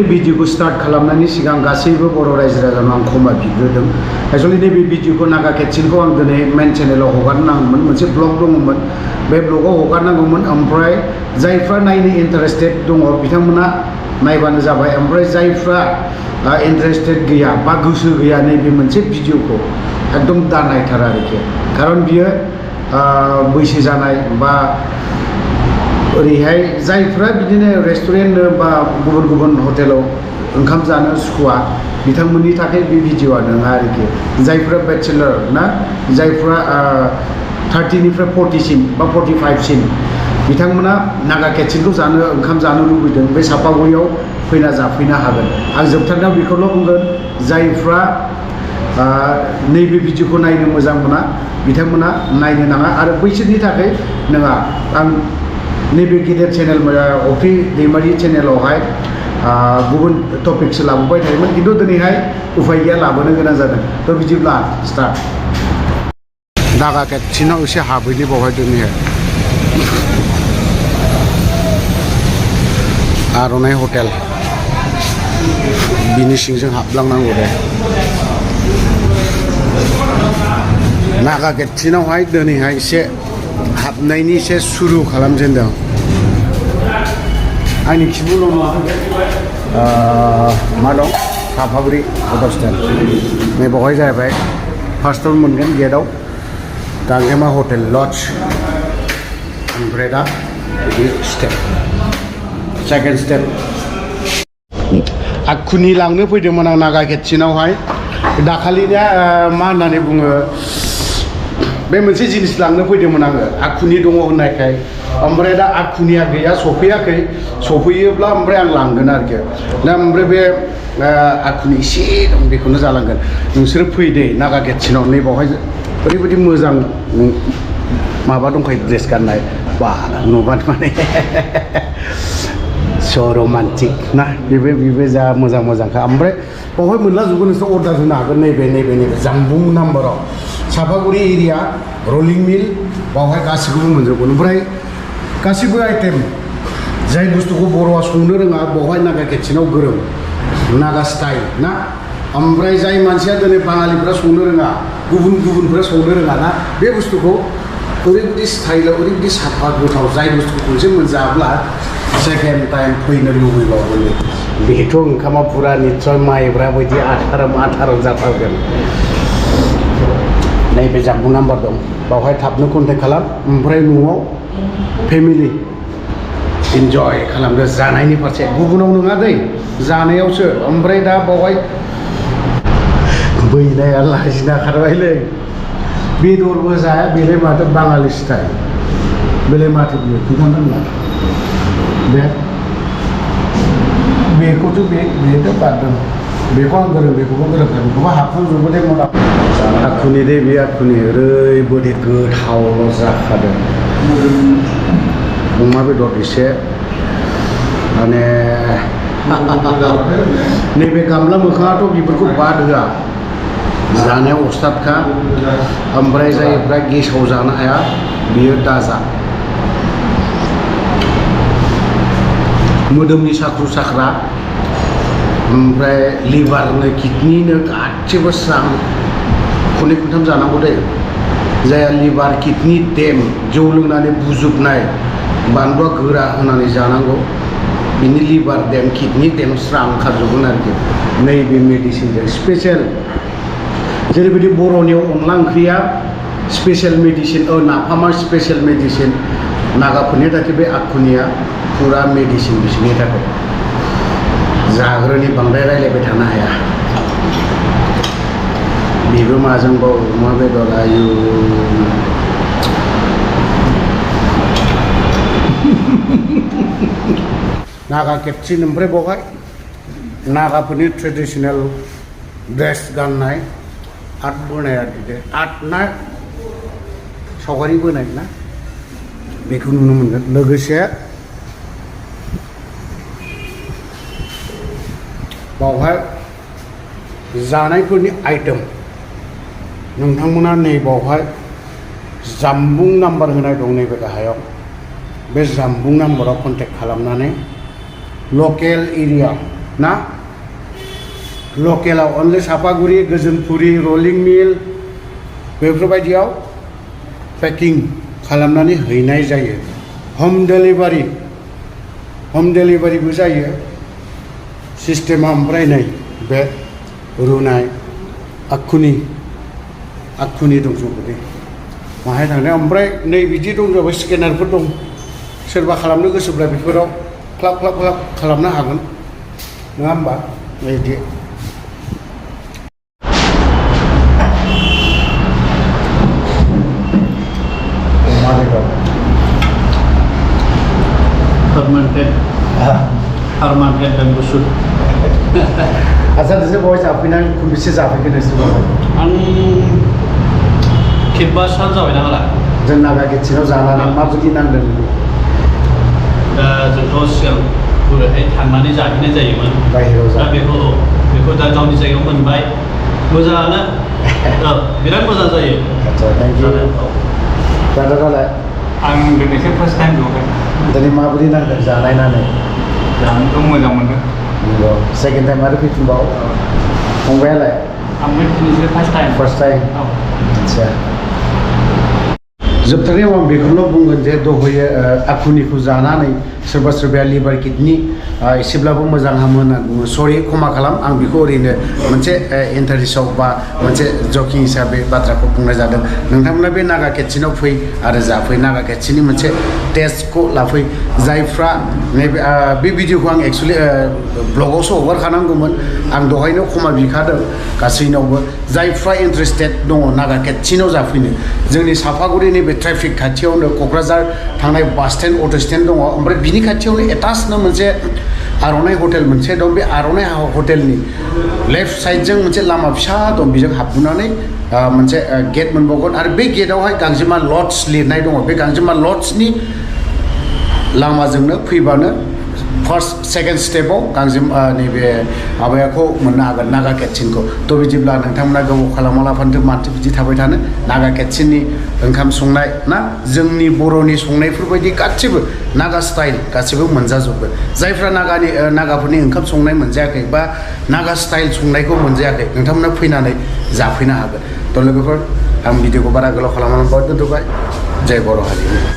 भिडिअखौ स्टार्ट खालामनायनि सिगां गासैबो बर' रायजो राजानो आं क्षमा बिग्रोदों। एक्चुअलि नैबे भिडिअखौ नागा केटसिनखौ आं दिनै मेन चेनेलाव हगारनांगौमोन, मोनसे ब्लग दङमोन, बे ब्लगाव हगारनांगौमोन। ओमफ्राय जायफ्रा नायनो इन्टारेस्टेड दङ बिथांमोना नायबानो जाबाय। ओमफ्राय जायफ्रा इन्टारेस्टेड गैया बा गोसो गैया नैबे मोनसे भिडिअखौ एकदम दा नायथार आरोखि, खारन बियो बैसो जानाय बा ओरैहाय जायफ्रा बिदिनो रेस्टुरेन्ट बा गुबुन गुबुन हटेलाव ओंखाम जानो सुखुवा बिथांमोननि थाखाय बे भिडिअआ नङा आरोखि। जायफ्रा बेचेलर ना, जायफ्रा 30निफ्राय 40सिम बा 45सिम बिथांमोना नागा केटसिनखौ जानो ओंखाम जानो लुबैदों, बे सापागुरियाव फैना जाफैनो हागोन। आं जोबथारनायाव बेखौल' बुंगोन, जायफ्रा नैबे भिडिअखौ नायनो मोजां मोना बिथांमोना नायनो नाङा, आरो बैसोरनि थाखाय नङा। आं नैबे गेदेर चेनेल अफ्रि दैमारि चेनेलावहाय गुबुन टपिकसो लाबोबाय थायोमोन, खिन्थु दिनैहाय उफाय गैया लाबोनो गोनां जादों। थ' बिदिब्ला स्टार्ट। नागा केटसिनाव एसे हाबैनि बावहाय दिनैहाय आर'नाइ हटेल, बिनि सिंजों हाबलांनांगौ दे। नागा केटसिनावहाय दिनैहाय एसे हाबनायनि एसे सुरु खालामजेनदों। आंनि खिबुल' नङा, मा दं सापागुरि अट' स्टेन्ड, नै बावहाय जाहैबाय फार्स्टआव मोनगोन गेटआव गांजेमा हटेल लज, ओमफ्राय दा स्टेप सेकेन्ड स्टेप। आखुनि लांनो फैदोंमोन आं नागा केटसिनावहाय। दाखालिनिया मा होननानै बुङो, बे मोनसे जिनिस लांनो फैदोंमोन आङो, आखुनि दङ होननायखाय। ओमफ्राय दा आखुनिया गैया, सफैयाखै। सफैयोब्ला ओमफ्राय आं लांगोन आरोखि। दा ओमफ्राय बे आखुनि एसे दं, बेखौनो जालांगोन। नोंसोरो फैदे नागा केटसिनाव, नै बावहाय ओरैबायदि मोजां माबा दंखायो ड्रेस गाननाय, बा नुबानो माने स' रमान्टिक ना, बेबो जा मोजां मोजांखा। ओमफ्राय बावहाय मोनलाजोबगोन, नोंसोर अर्डार होनो हागोन। नैबे जामबुं नाम्बाराव सापागुरि एरिया रलिं मिल, बावहाय गासिखौबो मोनजोबगोन। ओमफ्राय गासिबो आइटेम, जाय बुस्थुखौ बर'आ संनो रोङा बावहाय नागा केटसिनाव गोरों, नागा स्टाइल ना। ओमफ्राय जाय मानसिया दिनै बाङालिफ्रा संनो रोङा, गुबुनफ्रा संनो रोङा ना, बे बुस्थुखौ ओरैबायदि स्टाइलाव ओरैबायदि साफा गोथाव, जाय बुस्थुखौ खनसे मोनजाब्ला सेकेन्ड टाइम फैनो लुबैबावगोन। बेथ' ओंखामा पुरा निस्सय माइब्रा बायदि आथार जाथारगोन। नैबे जामबुं नाम्बार दं, बावहाय थाबनो कन्टेक्ट खालाम। ओमफ्राय न'आव फेमिलि इन्जय खालामदो जानायनि फारसे, गुबुनाव नङा दै, जानायावसो। ओमफ्राय दा बावहाय बैनाया लाजिना खारबायलै, बेदरबो जाया, बेलाय माथो बाङालि स्टाइल, बेलाय माथो बियो खोन्थानांला। बेखौथ' बेथ' बारदों, बेखौ आं गोरों, बेखौबो गोरोंखा, बेखौबो हाबखांजोबो दे मदा। आखुनि दे बे आखुनि, ओरैबायदि गोथावल' जाखादों। अमा बेदर एसे माने नैबे गामला मोखाङाथ' बेफोरखौ बाद होआ, जानायाव अस्थादखा। ओमफ्राय जायफ्रा गेसाव जानो हाया बियो दाजा। मोदोमनि साख्रु साख्रा, ओमफ्राय लिभारनो किडनिनो गासैबो स्रां। खननै खनथाम जानांगौ दे। जायहा लिभार किडनि देम, जौ लोंनानै बुजुबनाय, बानलुआ गोरा होनानै जानांगौ, बिनि लिभार देम किडनि देम स्रां ओंखारजोबगोन आरोखि नैबे मेडिसिनजों। स्पेसियेल जेरैबायदि बर'नियाव अनला ओंख्रिया स्पेसियेल मेडिसिन, नाफामा स्पेसियेल मेडिसिन, नागाफोरनि थाखाय बे आखुनिया पुरा मेडिसिन बिसोरनि थाखाय। जाग्रोनि बांद्राय रायलायबाय थानो हाया। बेबो माजोंबाव अमा बेदर, आयु नागा केटसिन। ओमफ्राय बावहाय नागाफोरनि ट्रेडिसनेल ड्रेस गाननाय, आर्ट बोनाय आरोखि, आर्ट ना सावगारि बोनाय ना, बेखौ नुनो मोनगोन। लोगोसे बावहाय जानायफोरनि आइटेम, नोंथांमोना नै बावहाय जामबुं नाम्बार होनाय दं नैबे गाहायाव, बे जामबुं नाम्बाराव कन्टेक्ट खालामनानै लकेल एरिया ना लकेलाव अनलि सापागुरि गोजोनपुरि रलिं मिल बेफोरबायदियाव पेकिं खालामनानै हैनाय जायो हम डेलिभारिबो जायो सिस्टेमा ओमफ्राय नै बे रुनाय आखुनि दंजोबो दे माहाय थांनाय ओमफ्राय नै बिदि दंजोबो स्केनारफोर दं सोरबा खालामनो गोसोब्ला बेफोराव क्लाक खालामनो हागोन नङा होमबा बिदि Fermented bamboo shoot. Asal saya bawa जाफैना खनबेसे जाफैखो नोंसोर आं खेबबासोआनो जाबाय नालाय जों नागा किटचेनाव जानानै माबायदि नांदों दा जोंथ' सिगां ओरैहाय थांनानै जाहैनाय जायोमोन बाहेरायाव दा बेखौ दा गावनि जायगायाव मोनबाय मोजाङानो बिराद मोजां जायो आच्छा थेंक इउ दादालाय आं दिनैसो फार्स्ट टाइम ज'बाय दिनै माबायदि नांदों जानायनानै जानोथ' मोजां मोनदों सेकेन्ड टाइम आरो फैफिनबाव फंबायालाय आंबो दिनैसो फार्स्ट टाइम आच्छा जोबथारनायाव आं बेखौनो बुंगोन जे दहायो आखुनिखौ जानानै सोरबा सोरबाया लिभार किडनि एसेब्लाबो मोजां हामो होनना बुङो सरि क्षमा खालाम आं बेखौ ओरैनो मोनसे इन्टारेस्टआव बा मोनसे जकिं हिसाबै बाथ्राखौ बुंनाय जादों नोंथांमोना बे नागा किटचेनाव फै आरो जाफै नागा किटचेननि मोनसे टेस्टखौ लाफै जायफ्रा नैबे बे भिडिअखौ आं एक्सुवेलि ब्लगावसो हगारखानांगौमोन आं दहायनो क्षमा बिखादों गासैनावबो जायफ्रा इन्टारेस्टेड दङ नागा किटचेनाव जाफैनो जोंनि सापागुरिनि बे ट्राफिक खाथियावनो क'क्राझार थांनाय बास स्टेन्ड अट' स्टेन्ड दङ ओमफ्राय बिनि खाथियावनो एटाचनो मोनसे आर'नाइ हटेल मोनसे दं बे आर'नाइ हटेलनि लेफ्ट साइडजों मोनसे लामा फिसा दं बेजों हाबबोनानै मोनसे गेट मोनबावगोन आरो बे गेटआवहाय गांजेमा लड्स लिरनाय दङ बे गांजेमा लड्सनि लामाजोंनो फैबानो फार्स्ट सेकेन्ड स्टेपाव गांजेमा नैबे माबायाखौ मोननो हागोन नागा किटचेनखौ थ' बिदिब्ला नोंथांमोना गोबाव खालामालाफानो माथो बिदि थाबाय थानो नागा किटचेननि ओंखाम संनाय ना जोंनि बर'नि संनायफोरबायदि गासिबो नागा स्टाइल गासिबो मोनजाजोबगोन जायफ्रा नागाफोरनि ओंखाम संनाय मोनजायाखै बा नागा स्टाइल संनायखौ मोनजायाखै नोंथांमोना फैनानै जाफैनो हागोन थ' लोगोफोर आं भिडिअखौ बारा गोलाव खालामनानै दोनथ'बाय जय बर' हारि